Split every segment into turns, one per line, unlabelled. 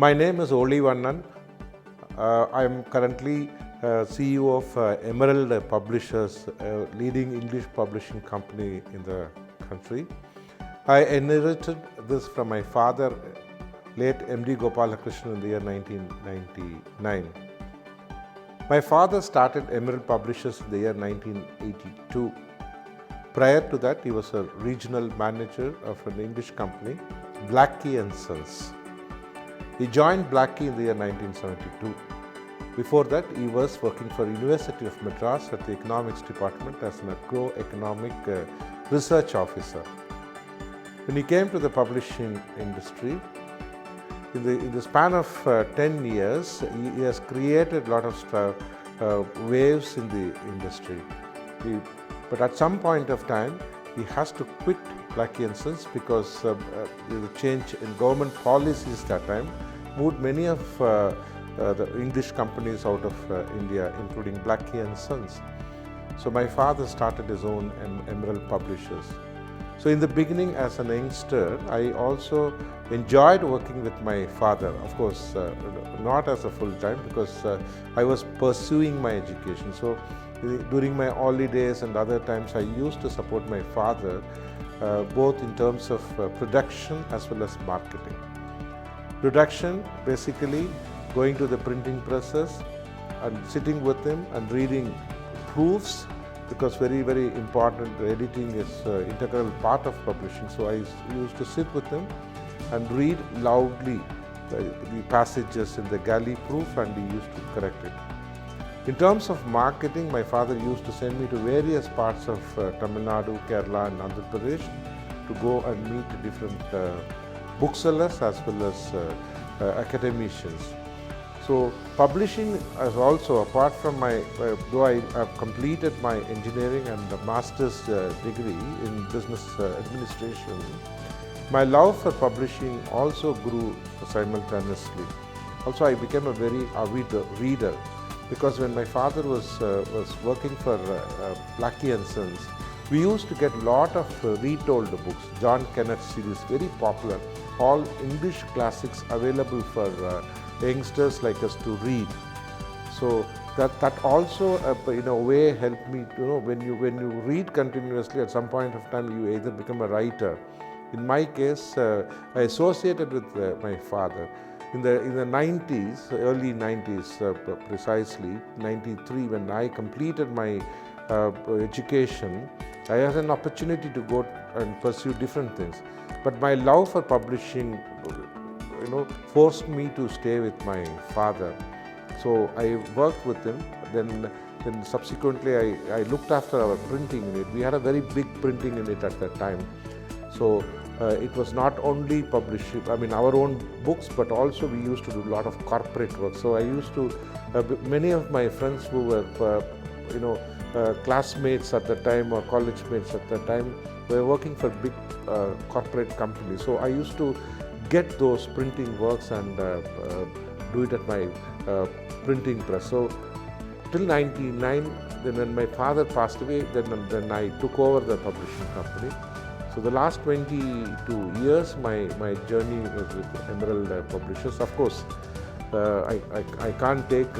My name is Olivannan. I am currently CEO of Emerald Publishers, a leading English publishing company in the country. I inherited this from my father, late M.D. Gopalakrishnan, in the year 1999. My father started Emerald Publishers in the year 1982. Prior to that, he was a regional manager of an English company, Blackie & Sons. He joined Blackie in the year 1972. Before that, he was working for University of Madras at the economics department as an agro-economic research officer. When he came to the publishing industry, in the span of 10 years, he has created a lot of waves in the industry. But at some point of time, he has to quit Blackie & Sons because the change in government policies that time moved many of the English companies out of India, including Blackie & Sons. So my father started his own Emerald Publishers. So in the beginning, as an youngster, I also enjoyed working with my father. Of course, not as a full-time, because I was pursuing my education. So during my holidays and other times, I used to support my father both in terms of production as well as marketing. Production, basically going to the printing presses and sitting with him and reading proofs, because very, very important, editing is an integral part of publishing. So I used to sit with him and read loudly the passages in the galley proof, and he used to correct it. In terms of marketing, my father used to send me to various parts of Tamil Nadu, Kerala and Andhra Pradesh to go and meet different booksellers as well as academicians. So publishing is also, apart from though I have completed my engineering and a master's degree in business administration, my love for publishing also grew simultaneously. Also, I became a very avid reader, because when my father was working for Blackie & Sons, we used to get a lot of retold books. John Kenneth series, very popular, all English classics available for youngsters like us to read. So that also in a way helped me to when you read continuously, at some point of time you either become a writer. In my case, I associated with my father. In the 90s, early 90s, precisely 93, when I completed my education, I had an opportunity to go and pursue different things. But my love for publishing, forced me to stay with my father. So I worked with him. Then subsequently, I looked after our printing unit. We had a very big printing unit at that time. So it was not only publishing, our own books, but also we used to do a lot of corporate work. So I used to, many of my friends who were, classmates at the time or college mates at the time were working for big corporate companies. So I used to get those printing works and do it at my printing press. So till 99, then when my father passed away, then I took over the publishing company. So the last 22 years, my journey was with Emerald Publishers. Of course, I can't take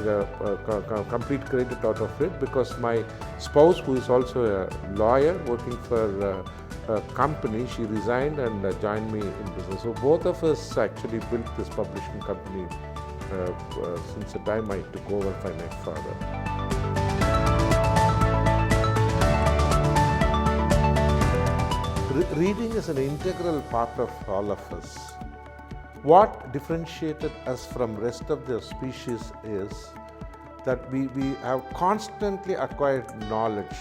complete credit out of it, because my spouse, who is also a lawyer working for a company, she resigned and joined me in business. So both of us actually built this publishing company since the time I took over by my father. Reading is an integral part of all of us. What differentiated us from rest of the species is that we have constantly acquired knowledge.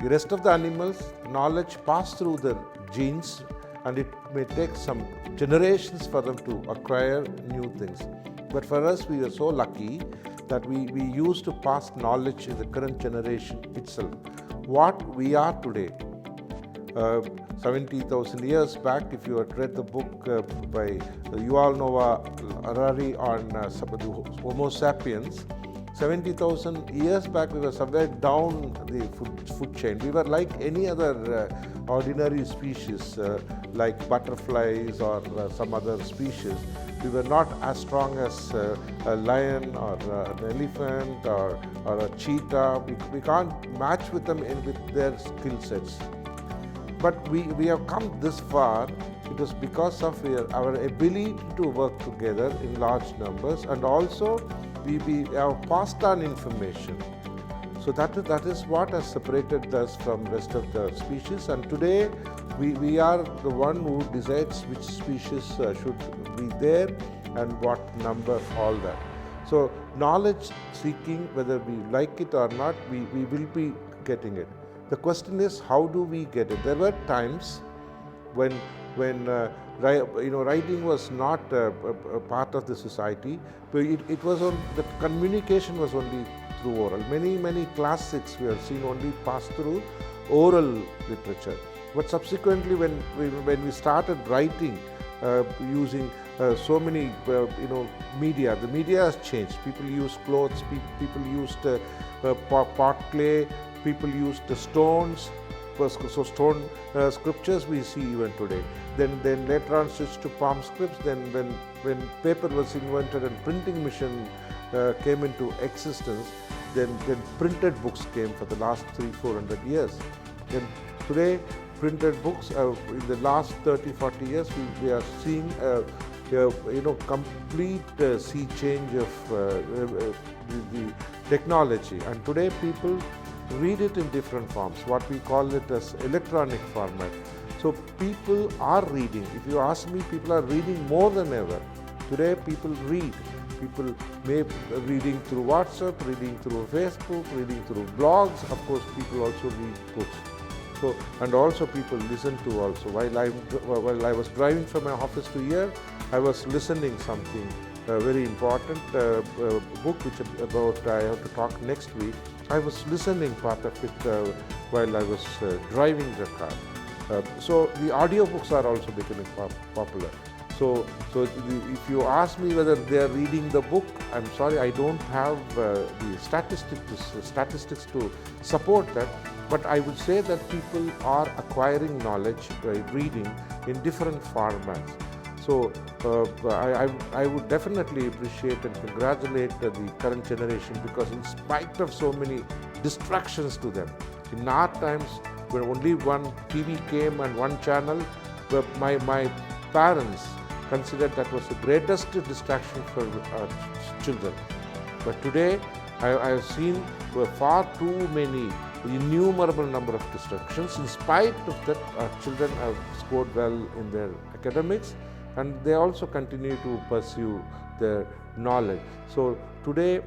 The rest of the animals, knowledge passes through their genes, and it may take some generations for them to acquire new things. But for us, we are so lucky that we used to pass knowledge in the current generation itself. What we are today, 70,000 years back, if you had read the book by Yuval Noah Harari on Homo sapiens, 70,000 years back, we were somewhere down the food chain. We were like any other ordinary species, like butterflies or some other species. We were not as strong as a lion or an elephant or a cheetah. We can't match with them with their skill sets. But we have come this far. It is because of our ability to work together in large numbers, and also we have passed on information. So that is what has separated us from rest of the species. And today we are the one who decides which species should be there and what number, all that. So knowledge seeking, whether we like it or not, we will be getting it. The question is, how do we get it? There were times when writing was not a part of the society, but it was the communication was only through oral. Many classics we have seen only pass through oral literature. But subsequently, when we started writing using so many media, the media has changed. People used clothes, people used pot clay, people used stones. So stone scriptures we see even today. Then later on switched to palm scripts. Then when paper was invented and printing machine came into existence, then printed books came for the last 300-400 years. Then today printed books in the last 30-40 years we are seeing complete sea change of the technology. And today people read it in different forms, what we call it as electronic format. So people are reading. If you ask me, people are reading more than ever. Today people read. People may be reading through WhatsApp, reading through Facebook, reading through blogs. Of course, people also read books. So, and also people listen to also. While I was driving from my office to here, I was listening something very important book which about I have to talk next week. I was listening part of it while I was driving the car. So the audiobooks are also becoming popular. So if you ask me whether they are reading the book, I'm sorry, I don't have the statistics to support that. But I would say that people are acquiring knowledge by reading in different formats. So I would definitely appreciate and congratulate the current generation, because in spite of so many distractions to them, in our times when only one TV came and one channel, my parents considered that was the greatest distraction for children. But today I have seen far too many, innumerable number of distractions. In spite of that, children have scored well in their academics, and they also continue to pursue their knowledge. So today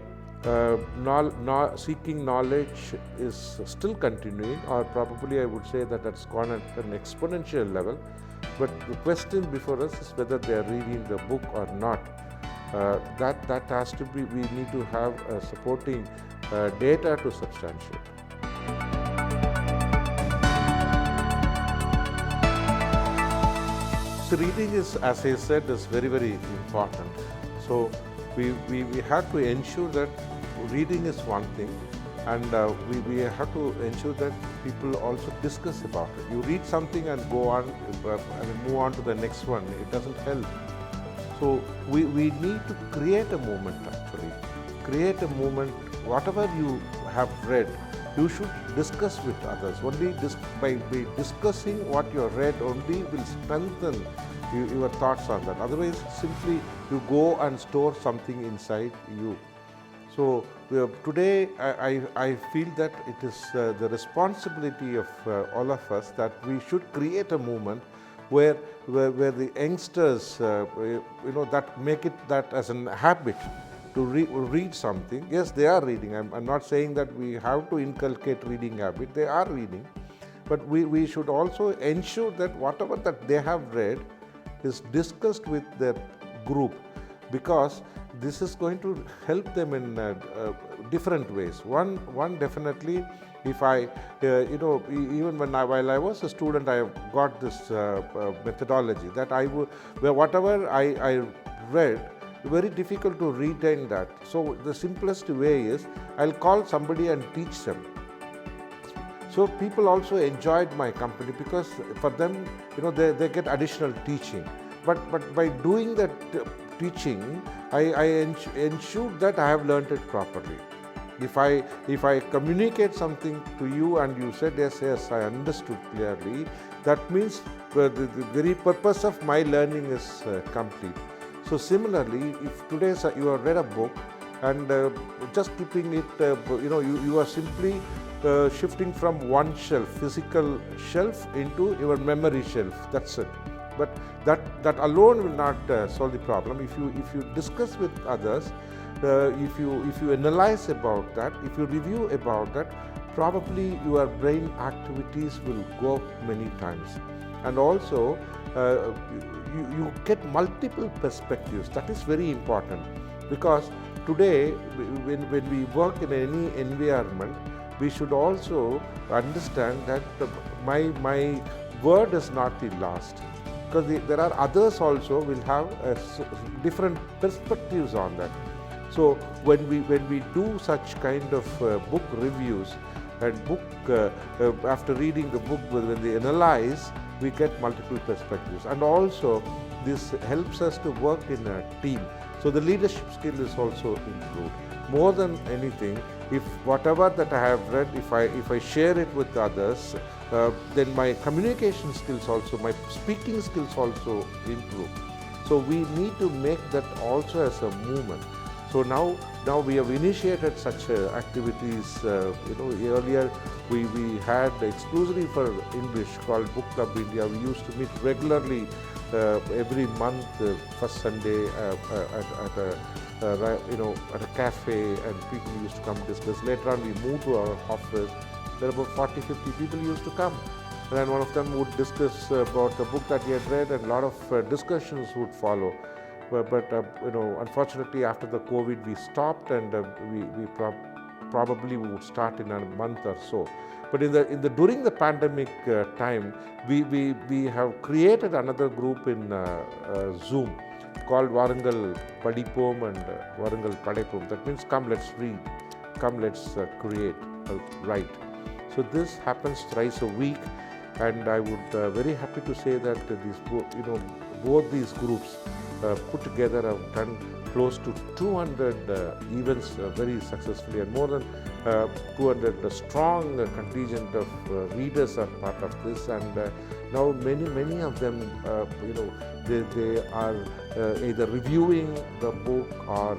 seeking knowledge is still continuing, or probably I would say that that's gone at an exponential level. But the question before us is whether they are reading the book or not. That has to be, we need to have supporting data to substantiate. So reading is, as I said, is very, very important. So we have to ensure that reading is one thing, and we have to ensure that people also discuss about it. You read something and go on and move on to the next one. It doesn't help. So we need to create a movement, actually. Create a movement. Whatever you have read, you should discuss with others. Only by discussing what you have read only will strengthen your thoughts on that. Otherwise, simply you go and store something inside you. So today I feel that it is the responsibility of all of us that we should create a movement where the youngsters that make it that as an habit to read something. Yes, they are reading. I'm not saying that we have to inculcate reading habit. They are reading, but we should also ensure that whatever that they have read is discussed with their group, because this is going to help them in different ways. One definitely, if I even while I was a student, I have got this methodology that whatever I read, very difficult to retain that. So the simplest way is I'll call somebody and teach them. So people also enjoyed my company because for them, they get additional teaching. But by doing that teaching, I ensured that I have learned it properly. If I communicate something to you and you said yes, I understood clearly, that means the very purpose of my learning is complete. So similarly, if today you have read a book and just keeping it, you are simply shifting from one shelf, physical shelf, into your memory shelf. That's it. But that alone will not solve the problem. If you discuss with others, if you analyze about that, if you review about that, probably your brain activities will go up many times. And also, you get multiple perspectives. That is very important, because today, when we work in any environment, we should also understand that my word is not the last, because there are others also will have different perspectives on that. So when we do such kind of book reviews and after reading the book, when they analyze, we get multiple perspectives, and also this helps us to work in a team. So the leadership skill is also improved. More than anything, if whatever that I have read, if I share it with others, then my communication skills also, my speaking skills also improve. So we need to make that also as a movement. So now we have initiated such activities. Earlier we had exclusively for English called Book Club India. We used to meet regularly every month, first Sunday at a cafe, and people used to come discuss. Later on we moved to our office. There were about 40-50 people used to come, and then one of them would discuss about the book that he had read, and a lot of discussions would follow. But unfortunately, after the COVID, we stopped, and we probably would start in a month or so. But during the pandemic time, we have created another group in Zoom called Varangal Padipom and Varangal Padaipom. That means come, let's read, come, let's create, write. So this happens thrice a week, and I would very happy to say that both these groups put together have done close to 200 events very successfully, and more than 200 strong contingent of readers are part of this. And now many of them, they are either reviewing the book, or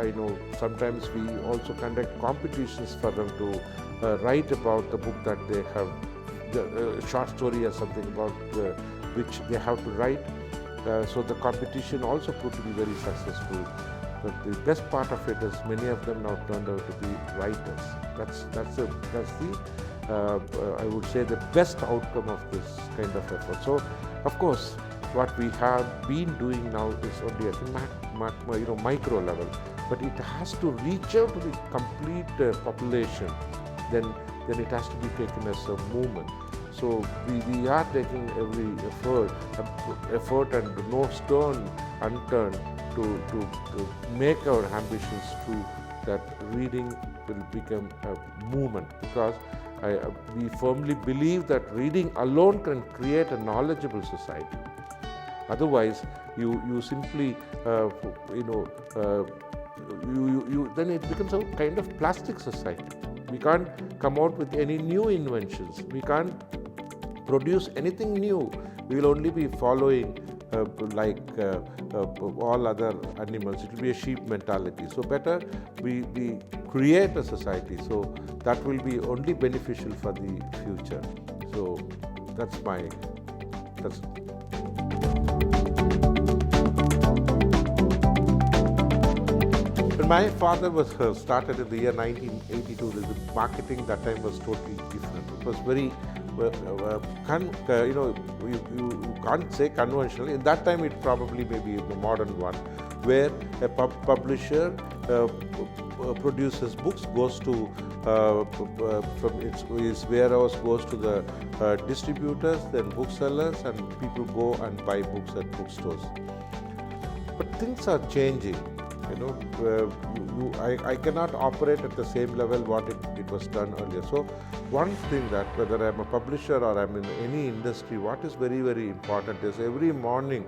I know sometimes we also conduct competitions for them to write about the book that they have, the short story or something about which they have to write. So the competition also proved to be very successful. But the best part of it is many of them now turned out to be writers. That's the I would say the best outcome of this kind of effort. So of course, what we have been doing now is only at a micro level, but it has to reach out to the complete population. Then it has to be taken as a movement. So we are taking every effort and no stone unturned to make our ambitions true, that reading will become a movement, because we firmly believe that reading alone can create a knowledgeable society. Otherwise, you simply then it becomes a kind of plastic society. We can't come out with any new inventions. We can't produce anything new. We will only be following like all other animals. It will be a sheep mentality. So better we create a society. So that will be only beneficial for the future. So that's. When my father was started in the year 1982, the marketing that time was totally different. It was very, you can't say conventional. In that time, it probably may be the modern one, where a publisher produces books, goes to from his warehouse, goes to the distributors, then booksellers, and people go and buy books at bookstores. But things are changing. I cannot operate at the same level what it was done earlier. So one thing that whether I'm a publisher or I'm in any industry, what is very, very important is every morning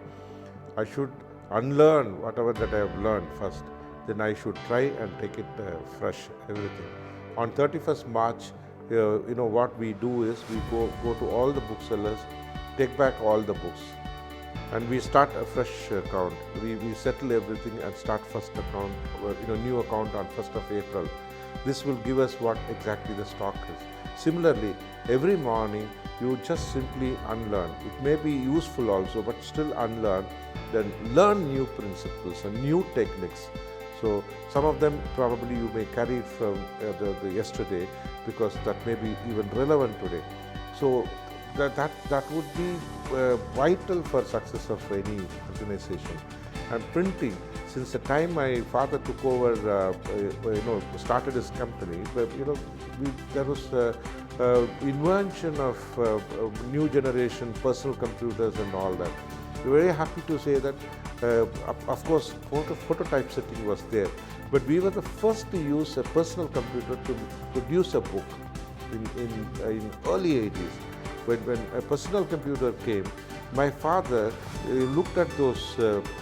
I should unlearn whatever that I have learned first. Then I should try and take it fresh, everything. On 31st March, what we do is we go to all the booksellers, take back all the books, and we start a fresh account. We settle everything and start first account, new account on 1st of April. This will give us what exactly the stock is. Similarly, every morning you just simply unlearn. It may be useful also, but still unlearn. Then learn new principles and new techniques. So some of them probably you may carry from the yesterday, because that may be even relevant today. So that would be vital for success of any organization. And printing, since the time my father took over, started his company, there was invention of new generation personal computers and all that. We're very happy to say that, of course, phototypesetting was there, but we were the first to use a personal computer to produce a book in early 80s. When a personal computer came, my father looked at those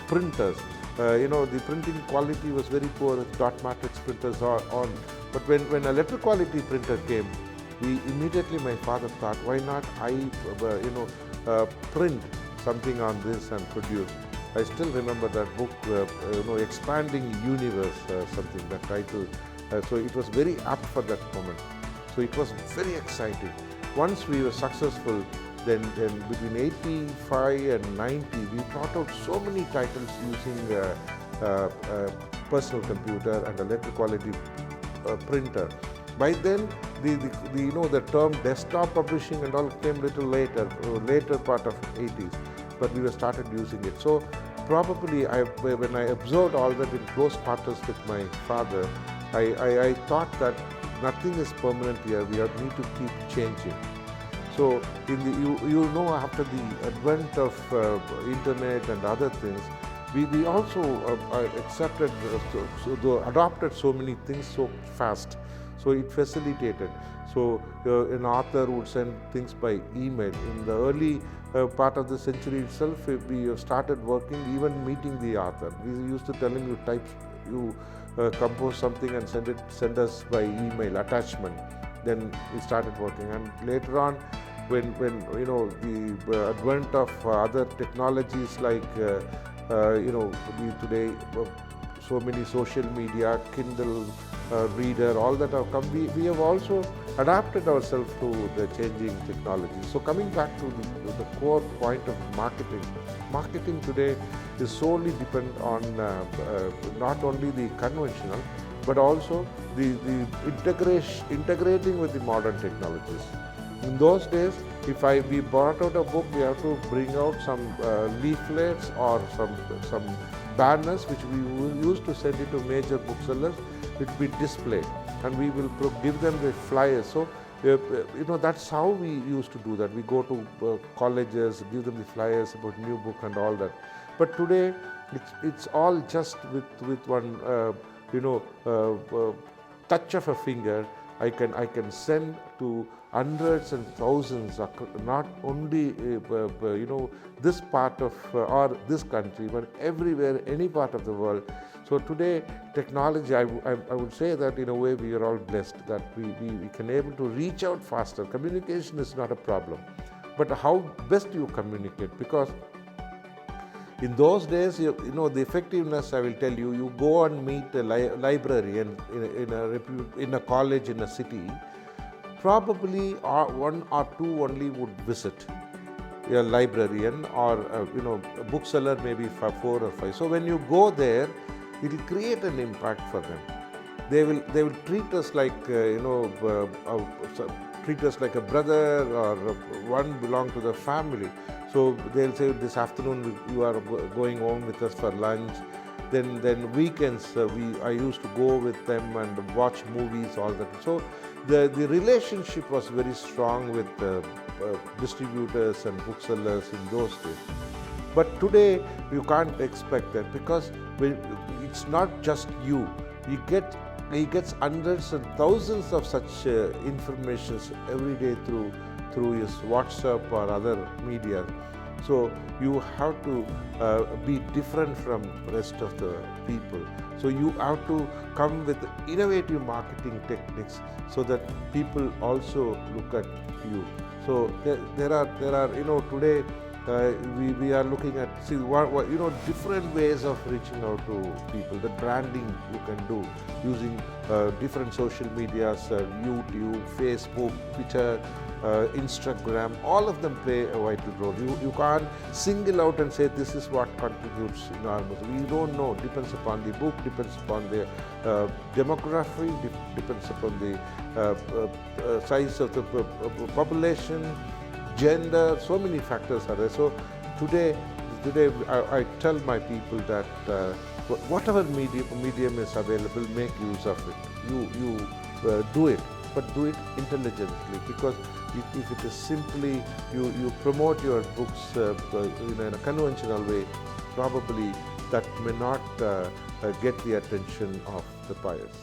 printers. The printing quality was very poor. Dot matrix printers are on. But when a letter quality printer came, my father thought, why not I print something on this and produce. I still remember that book, Expanding Universe, something, that title. So it was very apt for that moment. So it was very exciting. Once we were successful, then between 85 and 90, we brought out so many titles using a personal computer and a letter quality printer. By then, the term desktop publishing and all came little later part of 80s, but we were started using it. So probably when I observed all that in close quarters with my father, I thought that nothing is permanent here. We need to keep changing. So after the advent of internet and other things, we also adopted so many things so fast. So it facilitated. So an author would send things by email. In the early part of the century itself, we started working, even meeting the author. We used to tell him, you compose something and send us by email, attachment. Then we started working. And later on, when the advent of other technologies like today so many social media, Kindle reader, all that have come, we have also adapted ourselves to the changing technology. So coming back to the core point of marketing. Marketing today is solely dependent on not only the conventional, but also the integrating with the modern technologies. In those days, if we brought out a book, we have to bring out some leaflets or some banners which we used to send it to major booksellers. It will be displayed, and we will give them the flyers. So that's how we used to do that. We go to colleges, give them the flyers about new book and all that. But today, it's all just with one touch of a finger. I can send to hundreds and thousands, not only this part of or this country, but everywhere, any part of the world. So today, technology, I would say that in a way we are all blessed that we can able to reach out faster. Communication is not a problem, but how best you communicate, because in those days, the effectiveness, I will tell you, you go and meet a librarian in a college in a city, probably one or two only would visit a librarian, or a bookseller maybe 4 or 5. So when you go there, it will create an impact for them. They will treat us like treat us like a brother, or one belong to the family. So they'll say, this afternoon you are going home with us for lunch. Then weekends I used to go with them and watch movies, all that. So the relationship was very strong with distributors and booksellers in those days. But today you can't expect that, because it's not just you. He gets hundreds and thousands of such informations every day through his WhatsApp or other media. So you have to be different from rest of the people. So you have to come with innovative marketing techniques so that people also look at you. So there are today we are looking at different ways of reaching out to people. The branding you can do using different social medias, YouTube, Facebook, Twitter, Instagram. All of them play a vital role. You can't single out and say this is what contributes enormously. We don't know. Depends upon the book, depends upon the demography, depends upon the size of the population, gender. So many factors are there. So today I tell my people that whatever medium is available, make use of it. You do it, but do it intelligently, because if it is simply you promote your books in a conventional way, probably that may not get the attention of the buyers.